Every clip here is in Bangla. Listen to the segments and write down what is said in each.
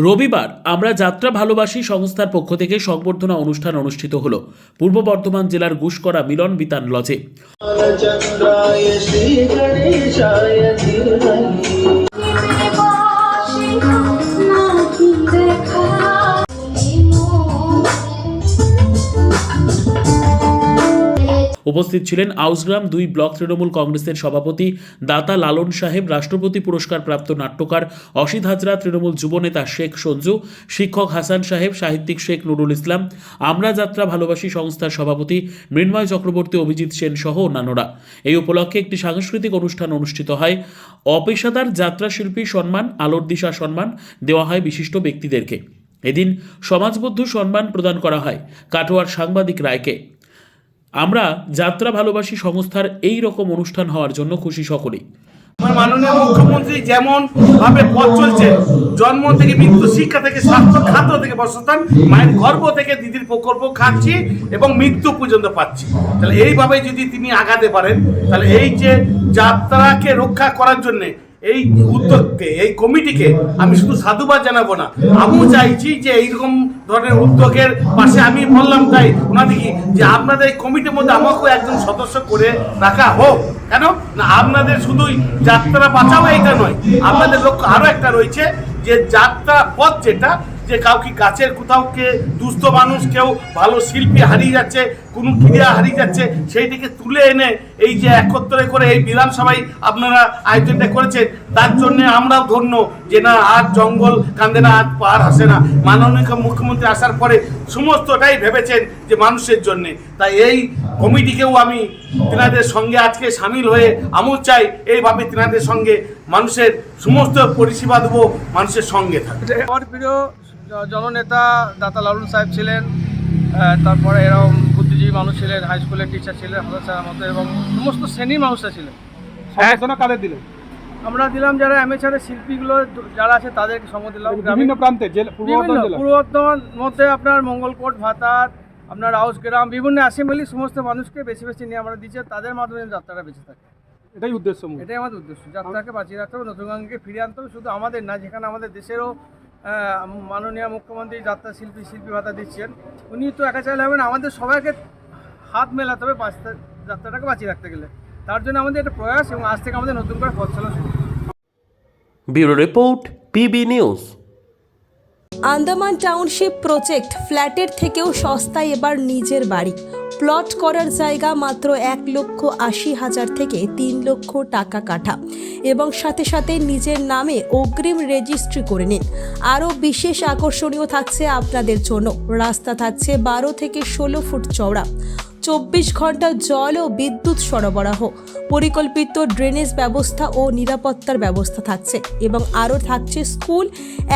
রবিবার আমরা যাত্রা ভালোবাসি সংস্থার পক্ষ থেকে সংবর্ধনা অনুষ্ঠান অনুষ্ঠিত হল পূর্ব বর্ধমান জেলার গুসকরা মিলন বিতান লজে। উপস্থিত ছিলেন আউসগ্রাম 2 ব্লক তৃণমূল কংগ্রেসের সভাপতি দাতা লালন সাহেব, রাষ্ট্রপতি পুরস্কার প্রাপ্ত নাট্যকার অসিত হাজরা, তৃণমূল যুবনেতা শেখ সঞ্জু, শিক্ষক হাসান সাহেব, সাহিত্যিক শেখ নুরুল ইসলাম, আমরা যাত্রা ভালোবাসি সংস্থার সভাপতি মৃন্ময় চক্রবর্তী, অভিজিৎ সেন সহ অন্যান্যরা। এই উপলক্ষে একটি সাংস্কৃতিক অনুষ্ঠান অনুষ্ঠিত হয়। অপেশাদার যাত্রা শিল্পী সম্মান, আলোর দিশা সম্মান দেওয়া হয় বিশিষ্ট ব্যক্তিদেরকে। এদিন সমাজবদ্ধ সম্মান প্রদান করা হয় কাটোয়ার সাংবাদিক রায়কে। আমরা যাত্রা ভালোবাসি সংস্থার এই রকম অনুষ্ঠান হওয়ার জন্য খুশি সকলেই। মাননীয় মুখ্যমন্ত্রী যেমন ভাবে পথ চলছে, জন্ম থেকে মৃত্যু, শিক্ষা থেকে স্বাস্থ্য, খাদ্য থেকে বাসস্থান, মায়ের গর্ভ থেকে দিদির প্রকল্প খাচ্ছি এবং মৃত্যু পর্যন্ত পাচ্ছি। তাহলে এইভাবে যদি তিনি আগাতে পারেন, তাহলে এই যে যাত্রাকে রক্ষা করার জন্য এই উদ্যোগকে, এই কমিটিকে আমি শুধু সাধুবাদ জানাবো না, আমিও চাইছি যে এইরকম ধরনের উদ্যোগের পাশে আমি বললাম তাই ওনাদেরকে যে আপনাদের এই কমিটির মধ্যে আমাকেও একজন সদস্য করে রাখা হোক। কেন না, আপনাদের শুধুই যাত্রা বাঁচাও এইটা নয়, আপনাদের লক্ষ্য আরও একটা রয়েছে যে যাত্রা পথ যেটা, যে কাউকে গাছের কোথাও কে দুস্থ মানুষ, কেউ ভালো শিল্পী হারিয়ে যাচ্ছে, কোনো ক্রীড়া হারিয়ে যাচ্ছে, সেইটিকে তুলে এনে এই যে একত্রে করে এই বিধানসভায় আপনারা আয়োজনটা করেছেন, তার জন্য আমরাও ধন্য যে না আজ জঙ্গল কান্দে না, আজ পাহাড় আসে না। মাননীয় মুখ্যমন্ত্রী আসার পরে সমস্তটাই ভেবেছেন যে মানুষের জন্যে। তাই এই কমিটিকেও আমি তেনাদের সঙ্গে আজকে সামিল হয়ে আমিও চাই এইভাবে তেনাদের সঙ্গে মানুষের সমস্ত পরিষেবা দেবো, মানুষের সঙ্গে থাকবে। আমার প্রিয় জননেতা দাতা লালন সাহেব ছিলেন, তারপরে এরকম বুদ্ধিজীবী মানুষ ছিলেন, হাই স্কুলের টিচার ছিলেন হাসান স্যারের মতো, এবং সমস্ত শ্রেণীর মানুষরা ছিলেন। সম্বর্ধনা কাদের দিলেন? আমরা দিলাম যারা অ্যামেচারের শিল্পীগুলো যারা আছে তাদেরকে সঙ্গ দিলাম। বিভিন্ন প্রান্তে পূর্ব বর্ধমান মধ্যে আপনার মঙ্গলকোট, ভাতার, আপনার আউসগ্রাম, বিভিন্ন অ্যাসেম্বলি সমস্ত মানুষকে বেশি বেশি নিয়ে আমরা দিচ্ছি, তাদের মাধ্যমে যাত্রাটা বেঁচে থাকে। এটাই উদ্দেশ্য, এটাই আমাদের উদ্দেশ্য, যাত্রাকে বাঁচিয়ে রাখতে হবে, নতুনগাঙ্গকে ফিরিয়ে আনতে হবে। শুধু আমাদের না, যেখানে আমাদের দেশেরও মাননীয় মুখ্যমন্ত্রী যাত্রা শিল্পী ভাতা দিচ্ছেন, উনি তো একা চাইলে হবে না, আমাদের সবাইকে হাত মেলাতে হবে যাত্রাটাকে বাঁচিয়ে রাখতে গেলে। তার জন্য আমাদের একটা প্রয়াস, এবং আজ থেকে আমাদের নতুন করে পথ চলা শুরু। Bureau report, PB news. Andaman township project, ফ্ল্যাটের থেকেও সস্তায় এবার নিজের বাড়ি। প্লট করার জায়গা মাত্র 1,80,000 থেকে 3 লক্ষ টাকা কাঠা, এবং সাথে সাথে নিজের নামে অগ্রিম রেজিস্ট্রি করে নিন। আরও বিশেষ আকর্ষণীয় থাকছে আপনাদের জন্য, রাস্তা থাকছে 12 থেকে 16 ফুট চওড়া, 24 ঘন্টা জল ও বিদ্যুৎ সরবরাহ, পরিকল্পিত ড্রেনেজ ব্যবস্থা ও নিরাপত্তার ব্যবস্থা থাকছে, এবং আরও থাকছে স্কুল,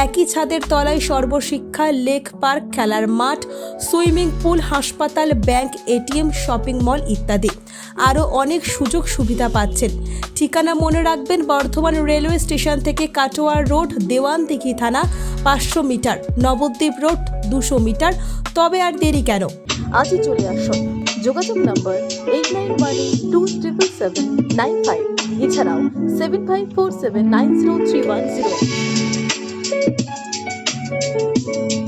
একই ছাদের তলায় সর্বশিক্ষা, লেক পার্ক, খেলার মাঠ, সুইমিং পুল, হাসপাতাল, ব্যাংক, এটিএম, শপিং মল ইত্যাদি। আরও অনেক সুযোগ সুবিধা পাচ্ছেন। ঠিকানা মনে রাখবেন, বর্ধমান রেলওয়ে স্টেশন থেকে কাটোয়া রোড, দেওয়ানদিঘি থানা 500 মিটার, নবদ্বীপ রোড 200 মিটার। তবে আর দেরি কেন, আজই চলে আসুন। যোগাযোগ নম্বর 8918277795, এছাড়াও 7547903108।